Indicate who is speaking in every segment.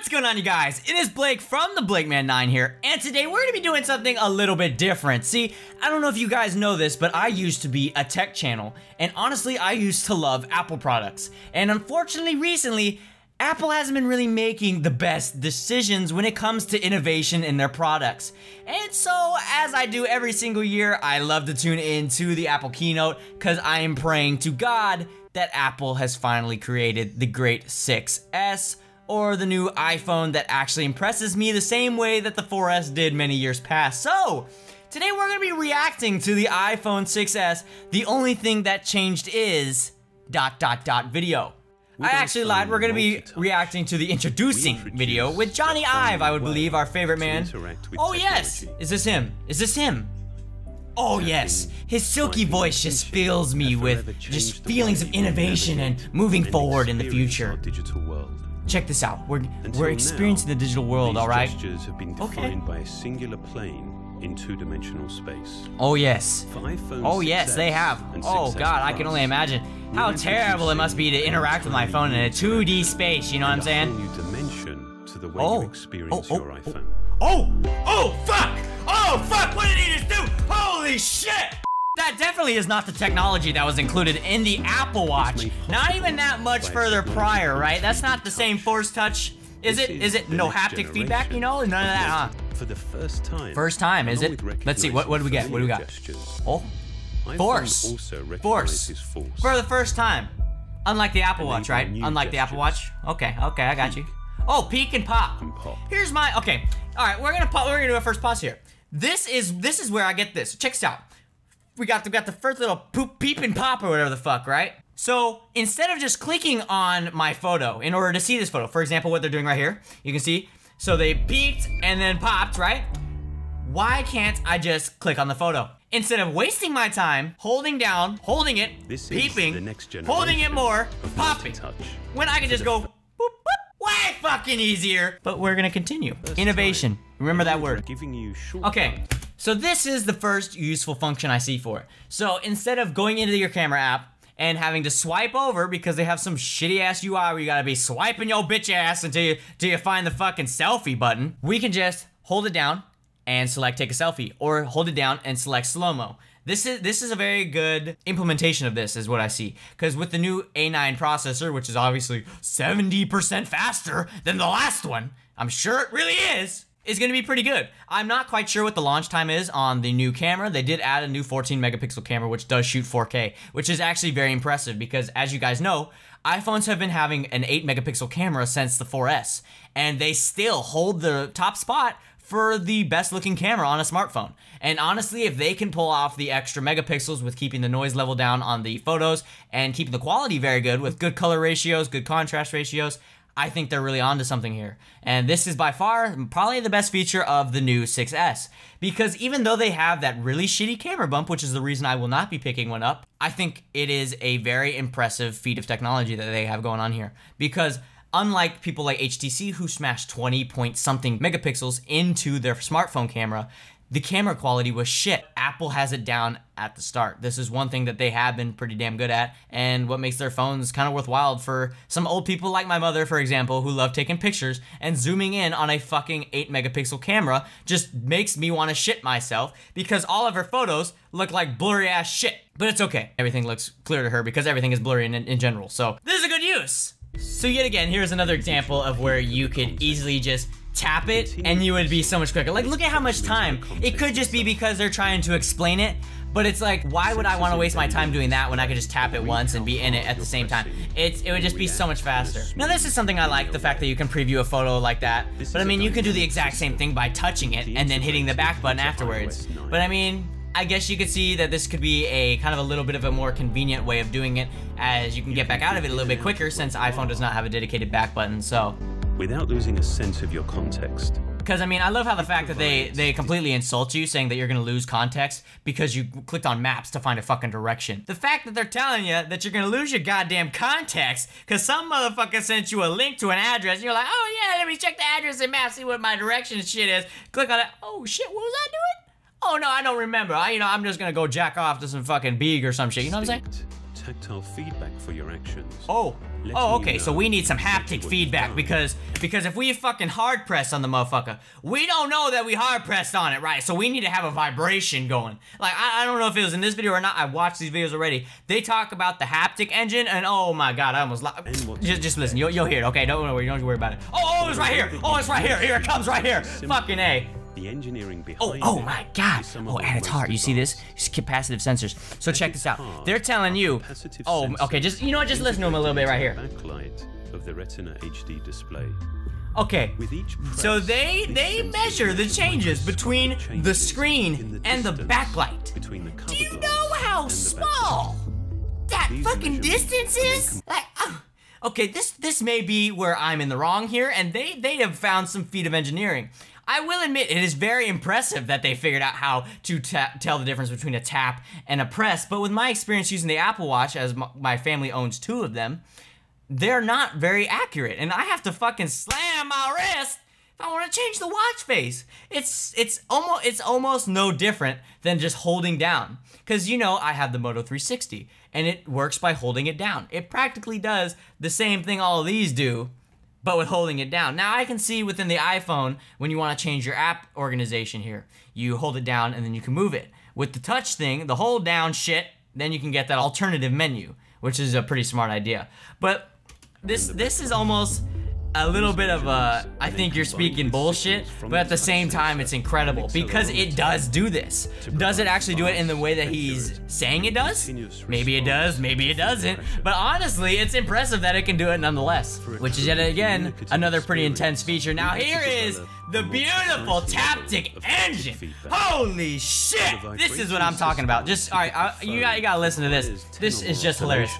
Speaker 1: What's going on, you guys? It is Blake from the BlakeMan9 here, and today we're gonna be doing something a little bit different. See, I don't know if you guys know this, but I used to be a tech channel, and honestly, I used to love Apple products. And unfortunately, recently, Apple hasn't been really making the best decisions when it comes to innovation in their products. And so, as I do every single year, I love to tune into the Apple keynote, because I am praying to God that Apple has finally created the great 6S, or the new iPhone that actually impresses me the same way that the 4S did many years past. So, today we're gonna be reacting to the iPhone 6S. The only thing that changed is ... video. I actually lied, we're gonna be reacting to the introducing video with Johnny Ive, I would believe, our favorite man. Oh yes! Is this him? Is this him? Oh yes, his silky voice just fills me with just feelings of innovation and moving forward in the future. Check this out. We're experiencing the digital world, all right?
Speaker 2: Gestures have been defined by a singular plane in two-dimensional space.
Speaker 1: Oh yes.
Speaker 2: Oh
Speaker 1: yes, they have. Oh god, I can only imagine how terrible it must be to interact with my phone in a 2D space. You know what I'm saying?
Speaker 2: New dimension to the way you experience your iPhone.
Speaker 1: Oh fuck! Oh fuck! What did he just do? Holy shit! That definitely is not the technology that was included in the Apple Watch. Not even that much further prior, right? That's not the same Force Touch, is it? Is it no haptic feedback, you know? None of that, huh?
Speaker 2: For the first time.
Speaker 1: First time, is it? Let's see, what do we get? What do we got? Oh, Force. Force. For the first time. Unlike the Apple Watch, right? Unlike the Apple Watch. Okay, I got you. Oh, peek and pop. Here's my, okay. All right, we're gonna do a first pause here. This is where I get this. Check this out. We got the first little peep and pop or whatever the fuck, right? So instead of just clicking on my photo in order to see this photo, for example, what they're doing right here, you can see, so they peeked and then popped, right? Why can't I just click on the photo? Instead of wasting my time holding down, holding it, peeping, holding it more, popping, when I can just go boop, boop, way fucking easier. But we're gonna continue. Innovation, remember that word. Okay. So this is the first useful function I see for it. So instead of going into your camera app and having to swipe over because they have some shitty ass UI where you gotta be swiping your bitch ass until you find the fucking selfie button, we can just hold it down and select take a selfie, or hold it down and select slow-mo. This is a very good implementation of this, is what I see. Because with the new A9 processor, which is obviously 70% faster than the last one, I'm sure it really is gonna be pretty good. I'm not quite sure what the launch time is on the new camera. They did add a new 14 megapixel camera, which does shoot 4K, which is actually very impressive because, as you guys know, iPhones have been having an 8 megapixel camera since the 4S, and they still hold the top spot for the best looking camera on a smartphone. And honestly, if they can pull off the extra megapixels with keeping the noise level down on the photos and keeping the quality very good with good color ratios, good contrast ratios, I think they're really onto something here. And this is by far probably the best feature of the new 6S. Because even though they have that really shitty camera bump, which is the reason I will not be picking one up, I think it is a very impressive feat of technology that they have going on here. Because unlike people like HTC who smashed 20 point something megapixels into their smartphone camera, the camera quality was shit. Apple has it down at the start. This is one thing that they have been pretty damn good at, and what makes their phones kind of worthwhile for some old people like my mother, for example, who love taking pictures, and zooming in on a fucking 8 megapixel camera just makes me want to shit myself because all of her photos look like blurry ass shit. But it's okay. Everything looks clear to her because everything is blurry in general. So this is a good use. So yet again, here's another example of where you could easily just tap it and you would be so much quicker. Like, look at how much time. It could just be because they're trying to explain it, but it's like, why would I want to waste my time doing that when I could just tap it once and be in it at the same time? It would just be so much faster. Now this is something I like, the fact that you can preview a photo like that, but I mean, you can do the exact same thing by touching it and then hitting the back button afterwards. But I mean, I guess you could see that this could be a kind of a little bit of a more convenient way of doing it, as you can get back out of it a little bit quicker since iPhone does not have a dedicated back button, so.
Speaker 2: Without losing a sense of your context.
Speaker 1: Because, I mean, I love how the fact that they completely insult you, saying that you're gonna lose context because you clicked on maps to find a fucking direction. The fact that they're telling you that you're gonna lose your goddamn context because some motherfucker sent you a link to an address and you're like, oh yeah, let me check the address in maps, see what my direction shit is. Click on it, oh shit, what was I doing? Oh no, I don't remember. I'm just gonna go jack off to some fucking beeg or some shit, you know what I'm saying?
Speaker 2: Tactile feedback for your actions.
Speaker 1: Oh, Oh, okay, so we need some haptic feedback because if we fucking hard press on the motherfucker, we don't know that we hard pressed on it, right? So we need to have a vibration going. Like, I don't know if it was in this video or not. I watched these videos already. They talk about the haptic engine, and oh my god, I almost just listen. You'll hear it, okay? Don't worry about it. Oh, it's right here. Oh, it's right here. Here it comes right here. Fucking A.
Speaker 2: The engineering behind
Speaker 1: oh my god. Oh, at its heart, you see this? It's capacitive sensors. So check this out. They're telling you, oh, okay, just, you know what, just listen to them a little bit right here.
Speaker 2: Backlight of the Retina HD display.
Speaker 1: Okay, so they measure the changes between the screen and the backlight. Do you know how small that fucking distance is? Like, okay, this may be where I'm in the wrong here, and they have found some feat of engineering. I will admit, it is very impressive that they figured out how to tell the difference between a tap and a press, but with my experience using the Apple Watch, as my family owns 2 of them, they're not very accurate, and I have to fucking slam my wrist if I want to change the watch face. It's almost no different than just holding down, because you know I have the Moto 360, and it works by holding it down. It practically does the same thing all of these do, but with holding it down. Now I can see within the iPhone when you want to change your app organization here, you hold it down and then you can move it. With the touch thing, the hold down shit, then you can get that alternative menu, which is a pretty smart idea. But this is almost a little bit of a, I think you're speaking bullshit, but at the same time it's incredible because it does do this. Does it actually do it in the way that he's saying it does? Maybe it does, maybe it doesn't, but honestly it's impressive that it can do it nonetheless, which is yet again another pretty intense feature. Now here is the beautiful Taptic engine. Holy shit! This is what I'm talking about. Just, alright, you gotta listen to this. This is just hilarious.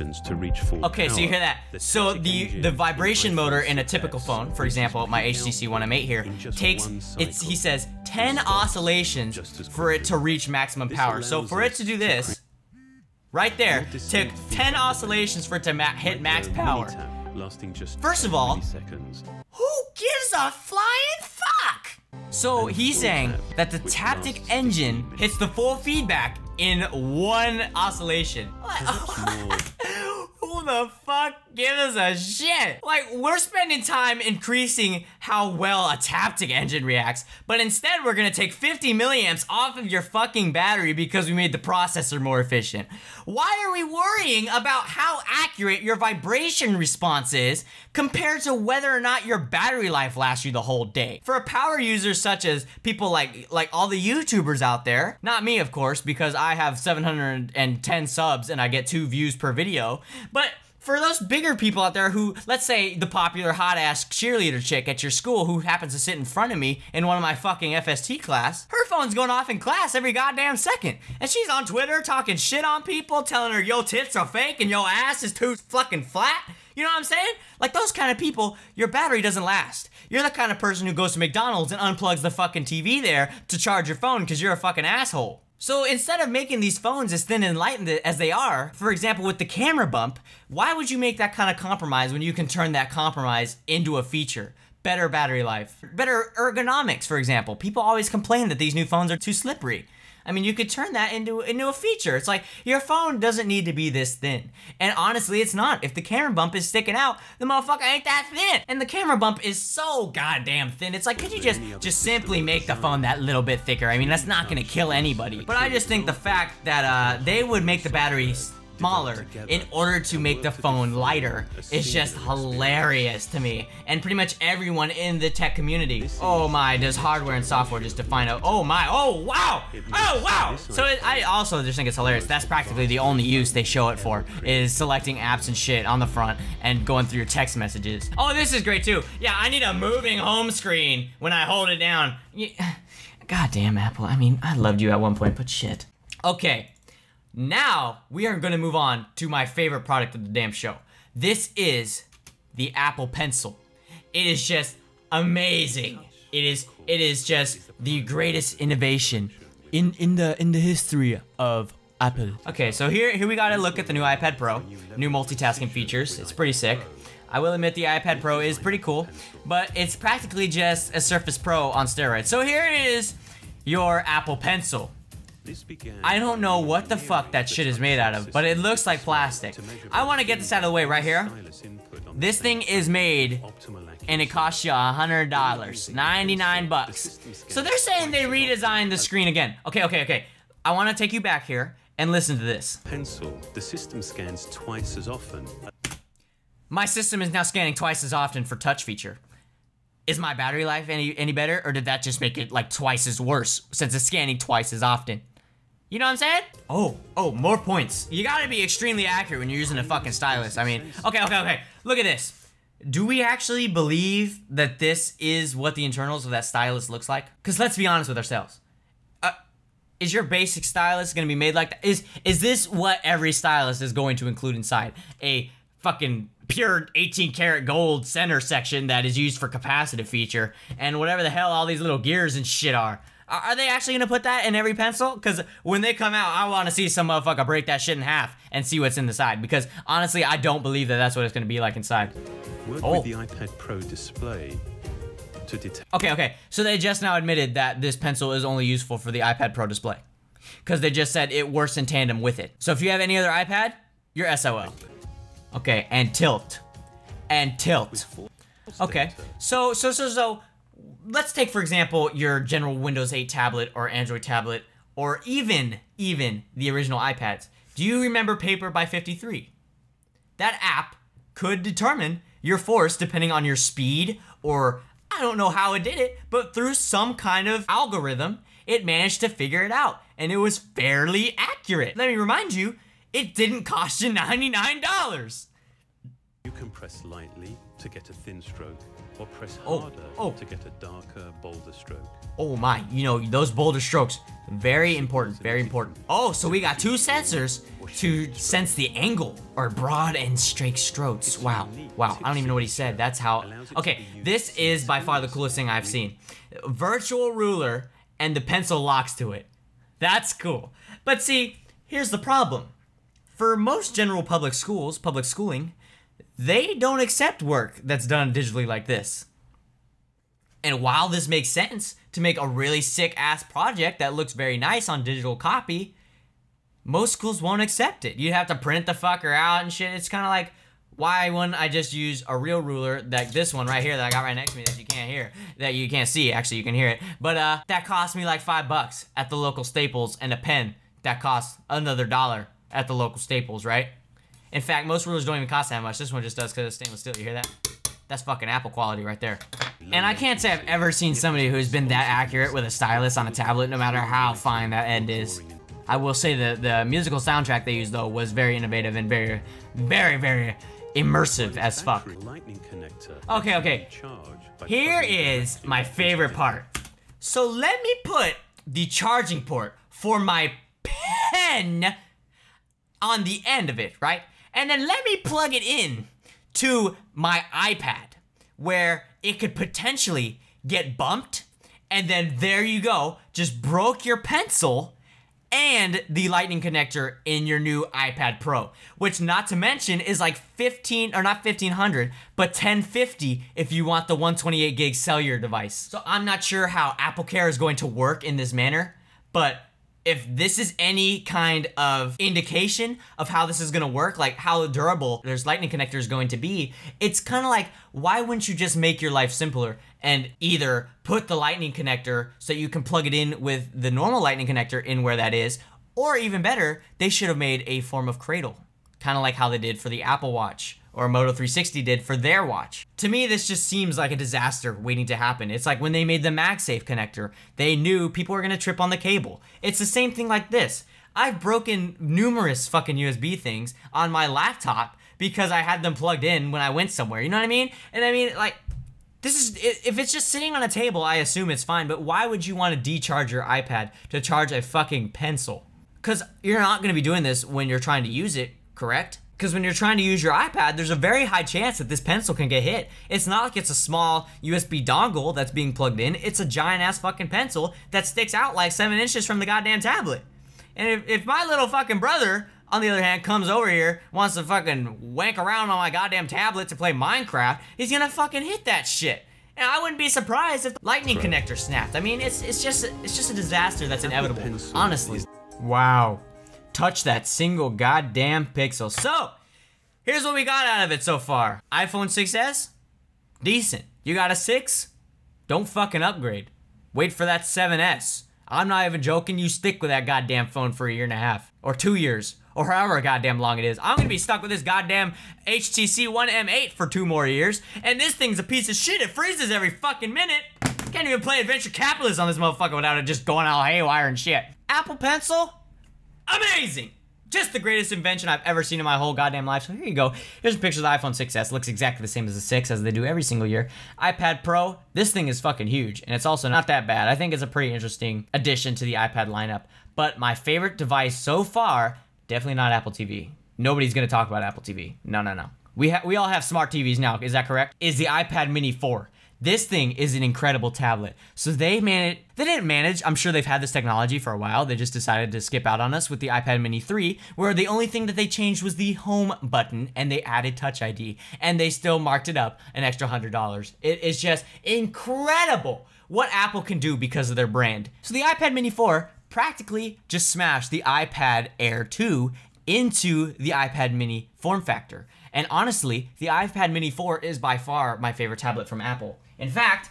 Speaker 1: Okay, so you hear that. So the vibration motor in a typical phone, for example, my HTC One M8 here, takes, he says, 10 oscillations for it to reach maximum power. So for it to do this, right there, took 10 oscillations for it to hit max power. First of all, who gives a flying fuck? So he's saying that the Taptic engine hits the full feedback in 1 oscillation. Who the fuck gives a shit? Like, we're spending time increasing how well a Taptic engine reacts, but instead we're gonna take 50 milliamps off of your fucking battery because we made the processor more efficient. Why are we worrying about how accurate your vibration response is compared to whether or not your battery life lasts you the whole day? For a power user such as people like all the YouTubers out there, not me of course, because I have 710 subs and I get 2 views per video, but for those bigger people out there who, let's say the popular hot-ass cheerleader chick at your school who happens to sit in front of me in one of my fucking FST class, her phone's going off in class every goddamn second. And she's on Twitter talking shit on people, telling her yo tits are fake and yo ass is too fucking flat. You know what I'm saying? Like those kind of people, your battery doesn't last. You're the kind of person who goes to McDonald's and unplugs the fucking TV there to charge your phone because you're a fucking asshole. So instead of making these phones as thin and light as they are, for example with the camera bump, why would you make that kind of compromise when you can turn that compromise into a feature? Better battery life, better ergonomics, for example. People always complain that these new phones are too slippery. I mean, you could turn that into a feature. It's like, your phone doesn't need to be this thin. And honestly, it's not. If the camera bump is sticking out, the motherfucker ain't that thin. And the camera bump is so goddamn thin. It's like, could you just simply make the phone that little bit thicker? I mean, that's not gonna kill anybody. But I just think the fact that they would make the battery smaller in order to make the phone lighter is just hilarious to me, and pretty much everyone in the tech community. Oh my, does hardware and software just define a, oh my, oh wow, oh wow. So I also just think it's hilarious. That's practically the only use they show it for, is selecting apps and shit on the front and going through your text messages. Oh, this is great too. Yeah, I need a moving home screen when I hold it down. Goddamn Apple, I mean, I loved you at one point, but shit. Okay. Now, we are gonna move on to my favorite product of the damn show. This is the Apple Pencil. It is just amazing. It is just the greatest innovation in the history of Apple. Okay, so here we gotta look at the new iPad Pro, new multitasking features. It's pretty sick. I will admit the iPad Pro is pretty cool, but it's practically just a Surface Pro on steroids. So here is your Apple Pencil. I don't know what the fuck that shit is made out of, but it looks like plastic. I want to get this out of the way right here. This thing is made and it costs you $100, 99 bucks. So they're saying they redesigned the screen again. Okay. I want to take you back here and listen to this.
Speaker 2: Pencil, the system scans twice as often.
Speaker 1: My system is now scanning twice as often for touch feature. Is my battery life any better, or did that just make it like twice as worse since it's scanning twice as often? You know what I'm saying? Oh, more points. You gotta be extremely accurate when you're using a fucking stylus. I mean, okay. Look at this. Do we actually believe that this is what the internals of that stylus looks like? Because let's be honest with ourselves. Is your basic stylus gonna be made like that? Is this what every stylus is going to include inside? A fucking pure 18 karat gold center section that is used for capacitive feature and whatever the hell all these little gears and shit are. Are they actually gonna put that in every pencil? Because when they come out, I want to see some motherfucker break that shit in half and see what's in the side. Because honestly, I don't believe that that's what it's gonna be like inside.
Speaker 2: Work with the iPad Pro display to detect.
Speaker 1: Okay. So they just now admitted that this pencil is only useful for the iPad Pro display. Because they just said it works in tandem with it. So if you have any other iPad, you're SOL. Okay, and tilt. Okay, so let's take, for example, your general Windows 8 tablet or Android tablet, or even the original iPads. Do you remember Paper by 53? That app could determine your force depending on your speed, or I don't know how it did it, but through some kind of algorithm, it managed to figure it out, and it was fairly accurate. Let me remind you, it didn't cost you $99.
Speaker 2: You can press lightly to get a thin stroke, or press harder to get a darker, bolder stroke.
Speaker 1: Oh my, you know, those bolder strokes, very important. Oh, so we got two sensors to sense the angle, or broad and straight strokes. Wow, I don't even know what he said. That's how, okay, this is by far the coolest thing I've seen. Virtual ruler, and the pencil locks to it. That's cool. But see, here's the problem. For most general public schooling, they don't accept work that's done digitally like this. And while this makes sense to make a really sick ass project that looks very nice on digital copy, most schools won't accept it. You'd have to print the fucker out and shit. It's kind of like, why wouldn't I just use a real ruler, like this one right here that I got right next to me that you can't hear, that you can't see, actually you can hear it. But that cost me like $5 at the local Staples, and a pen that costs another $1 at the local Staples, right? In fact, most rulers don't even cost that much. This one just does because it's stainless steel. You hear that? That's fucking Apple quality right there. And I can't say I've ever seen somebody who's been that accurate with a stylus on a tablet, no matter how fine that end is. I will say that the musical soundtrack they used, though, was very innovative and very immersive as fuck. Okay. Here is my favorite part. So let me put the charging port for my pen on the end of it, right? And then let me plug it in to my iPad, where it could potentially get bumped, and then there you go, just broke your pencil and the lightning connector in your new iPad Pro, which, not to mention, is like not 1500, but 1050 if you want the 128 gig cellular device. So I'm not sure how AppleCare is going to work in this manner, but if this is any kind of indication of how this is gonna work, like how durable there's lightning connector is going to be, it's kind of like, why wouldn't you just make your life simpler and either put the lightning connector so you can plug it in with the normal lightning connector in where that is, or even better, they should have made a form of cradle, kind of like how they did for the Apple Watch, or Moto 360 did for their watch. To me, this just seems like a disaster waiting to happen. It's like when they made the MagSafe connector, they knew people were gonna trip on the cable. It's the same thing like this. I've broken numerous fucking USB things on my laptop because I had them plugged in when I went somewhere, you know what I mean? And I mean, like, this is, if it's just sitting on a table, I assume it's fine, but why would you want to decharge your iPad to charge a fucking pencil? Because you're not gonna be doing this when you're trying to use it, correct? Because when you're trying to use your iPad, there's a very high chance that this pencil can get hit. It's not like it's a small USB dongle that's being plugged in. It's a giant ass fucking pencil that sticks out like 7 inches from the goddamn tablet. And if my little fucking brother, on the other hand, comes over here, wants to fucking wank around on my goddamn tablet to play Minecraft, he's gonna fucking hit that shit. And I wouldn't be surprised if the lightning connector snapped. I mean, it's just a disaster that's inevitable, honestly. Wow. Touch that single goddamn pixel. So, here's what we got out of it so far. iPhone 6s, decent. You got a 6? Don't fucking upgrade. Wait for that 7S. I'm not even joking, you stick with that goddamn phone for a year and a half, or 2 years, or however goddamn long it is. I'm gonna be stuck with this goddamn HTC One M8 for 2 more years, and this thing's a piece of shit. It freezes every fucking minute. Can't even play Adventure Capitalist on this motherfucker without it just going all haywire and shit. Apple Pencil, amazing. Just the greatest invention I've ever seen in my whole goddamn life. So here you go. Here's a picture of the iPhone 6s. Looks exactly the same as the 6, as they do every single year. iPad Pro, this thing is fucking huge, and it's also not that bad. I think it's a pretty interesting addition to the iPad lineup. But my favorite device so far, definitely not Apple TV. Nobody's gonna talk about Apple TV. No, no, no. We all have smart TVs now, is that correct? Is the iPad Mini 4. This thing is an incredible tablet. So they didn't manage, I'm sure they've had this technology for a while, they just decided to skip out on us with the iPad Mini 3, where the only thing that they changed was the home button, and they added Touch ID, and they still marked it up an extra $100. It is just incredible what Apple can do because of their brand. So the iPad Mini 4 practically just smashed the iPad Air 2 into the iPad Mini form factor. And honestly, the iPad Mini 4 is by far my favorite tablet from Apple. In fact,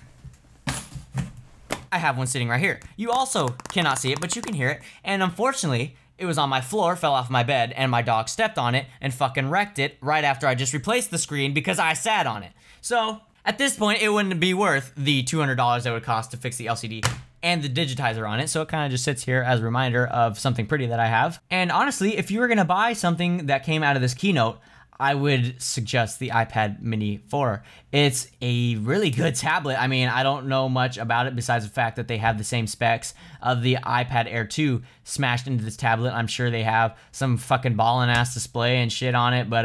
Speaker 1: I have one sitting right here. You also cannot see it, but you can hear it. And unfortunately, it was on my floor, fell off my bed, and my dog stepped on it and fucking wrecked it right after I just replaced the screen because I sat on it. So at this point, it wouldn't be worth the $200 that would cost to fix the LCD and the digitizer on it, so it kind of just sits here as a reminder of something pretty that I have. And honestly, if you were gonna buy something that came out of this keynote, I would suggest the iPad Mini 4. It's a really good tablet. I mean, I don't know much about it besides the fact that they have the same specs of the iPad Air 2 smashed into this tablet. I'm sure they have some fucking ballin' ass display and shit on it, but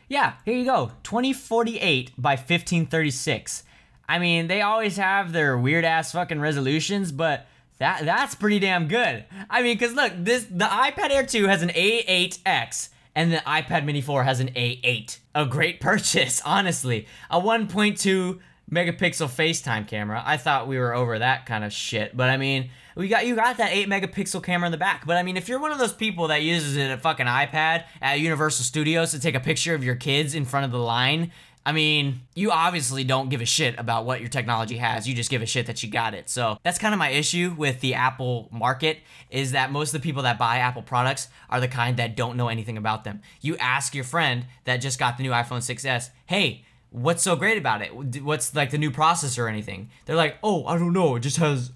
Speaker 1: yeah, here you go. 2048 by 1536. I mean, they always have their weird ass fucking resolutions, but that's pretty damn good. I mean, cause look, the iPad Air 2 has an A8X, and the iPad Mini 4 has an A8. A great purchase, honestly. A 1.2 megapixel FaceTime camera. I thought we were over that kind of shit, but I mean, you got that 8 megapixel camera in the back. But I mean, if you're one of those people that uses a fucking iPad at Universal Studios to take a picture of your kids in front of the line, I mean, you obviously don't give a shit about what your technology has. You just give a shit that you got it. So that's kind of my issue with the Apple market, is that most of the people that buy Apple products are the kind that don't know anything about them. You ask your friend that just got the new iPhone 6s, hey, what's so great about it? What's like the new processor or anything? They're like, oh, I don't know.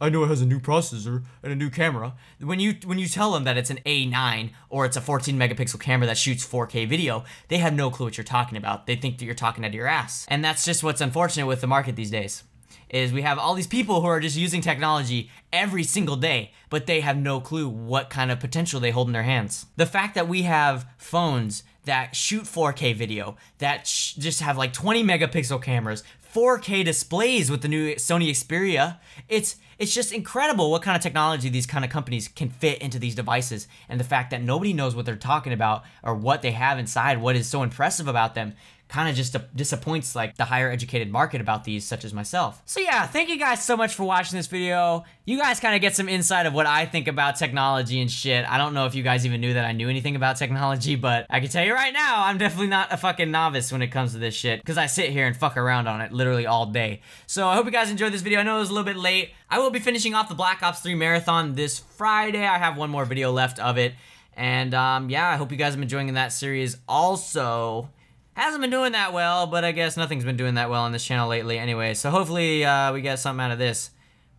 Speaker 1: I know it has a new processor and a new camera. When you tell them that it's an A9 or it's a 14 megapixel camera that shoots 4K video, they have no clue what you're talking about. They think that you're talking out of your ass. And that's just what's unfortunate with the market these days, is we have all these people who are just using technology every single day, but they have no clue what kind of potential they hold in their hands. The fact that we have phones that shoot 4K video, that just have like 20 megapixel cameras, 4K displays with the new Sony Xperia, it's just incredible what kind of technology these kind of companies can fit into these devices. And the fact that nobody knows what they're talking about or what they have inside, what is so impressive about them, kind of just disappoints like the higher educated market about these, such as myself. So yeah, thank you guys so much for watching this video. You guys kind of get some insight of what I think about technology and shit. I don't know if you guys even knew that I knew anything about technology, but I can tell you right now, I'm definitely not a fucking novice when it comes to this shit, because I sit here and fuck around on it literally all day. So I hope you guys enjoyed this video. I know it was a little bit late. I will be finishing off the Black Ops 3 marathon this Friday. I have one more video left of it. And yeah, I hope you guys have been enjoying that series also. Hasn't been doing that well, but I guess nothing's been doing that well on this channel lately anyway, so hopefully we get something out of this,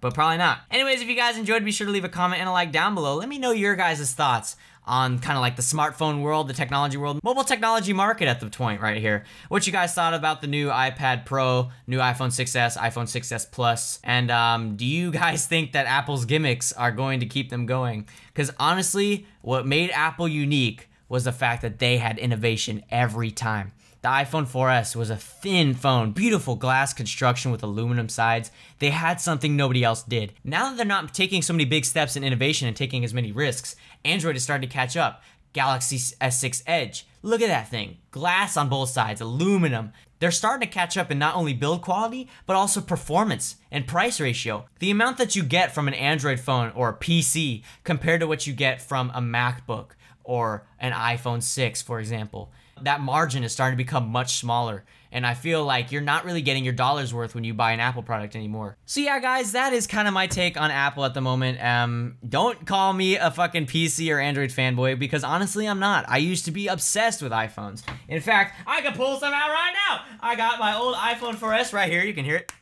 Speaker 1: but probably not. Anyways, if you guys enjoyed, be sure to leave a comment and a like down below. Let me know your guys' thoughts on kind of like the smartphone world, the technology world, mobile technology market at the point right here. What you guys thought about the new iPad Pro, new iPhone 6s, iPhone 6s Plus, and do you guys think that Apple's gimmicks are going to keep them going? Because honestly, what made Apple unique was the fact that they had innovation every time. The iPhone 4S was a thin phone, beautiful glass construction with aluminum sides. They had something nobody else did. Now that they're not taking so many big steps in innovation and taking as many risks, Android is starting to catch up. Galaxy S6 Edge, look at that thing. Glass on both sides, aluminum. They're starting to catch up in not only build quality, but also performance and price ratio. The amount that you get from an Android phone or a PC compared to what you get from a MacBook or an iPhone 6, for example. that margin is starting to become much smaller. And I feel like you're not really getting your dollar's worth when you buy an Apple product anymore. So yeah, guys, that is kind of my take on Apple at the moment. Don't call me a fucking PC or Android fanboy, because honestly, I'm not. I used to be obsessed with iPhones. In fact, I can pull some out right now. I got my old iPhone 4S right here. You can hear it.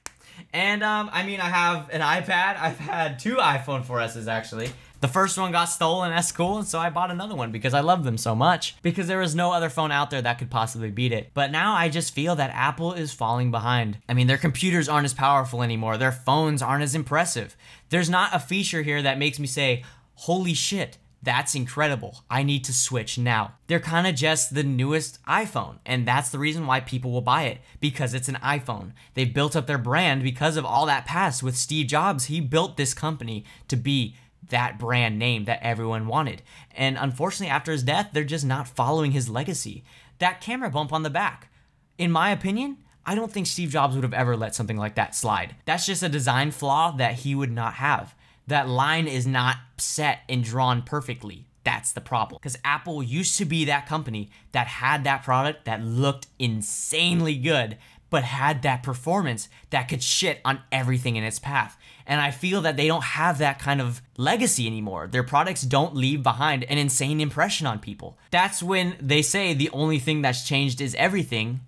Speaker 1: And I mean, I have an iPad. I've had 2 iPhone 4Ss actually. The first one got stolen, that's cool, and so I bought another one because I love them so much. Because there was no other phone out there that could possibly beat it. But now I just feel that Apple is falling behind. I mean, their computers aren't as powerful anymore. Their phones aren't as impressive. There's not a feature here that makes me say, holy shit, that's incredible. I need to switch now. They're kind of just the newest iPhone, and that's the reason why people will buy it, because it's an iPhone. They've built up their brand because of all that past with Steve Jobs. He built this company to be that brand name that everyone wanted. And unfortunately, after his death, they're just not following his legacy. That camera bump on the back, in my opinion, I don't think Steve Jobs would have ever let something like that slide. That's just a design flaw that he would not have. That line is not set and drawn perfectly. That's the problem. Because Apple used to be that company that had that product that looked insanely good, but had that performance that could shit on everything in its path. And I feel that they don't have that kind of legacy anymore. Their products don't leave behind an insane impression on people. That's when they say the only thing that's changed is everything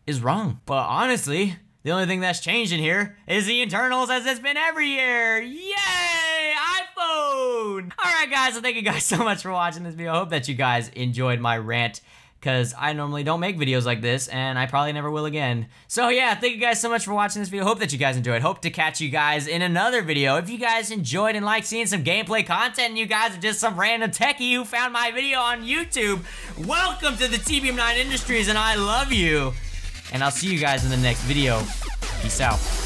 Speaker 1: is wrong. But honestly, the only thing that's changed in here is the internals, as it's been every year. Yay! iPhone! Alright guys, so thank you guys so much for watching this video. I hope that you guys enjoyed my rant, because I normally don't make videos like this, and I probably never will again. So yeah, thank you guys so much for watching this video. Hope that you guys enjoyed. Hope to catch you guys in another video. If you guys enjoyed and like seeing some gameplay content, and you guys are just some random techie who found my video on YouTube, welcome to the TBM9 Industries, and I love you. And I'll see you guys in the next video. Peace out.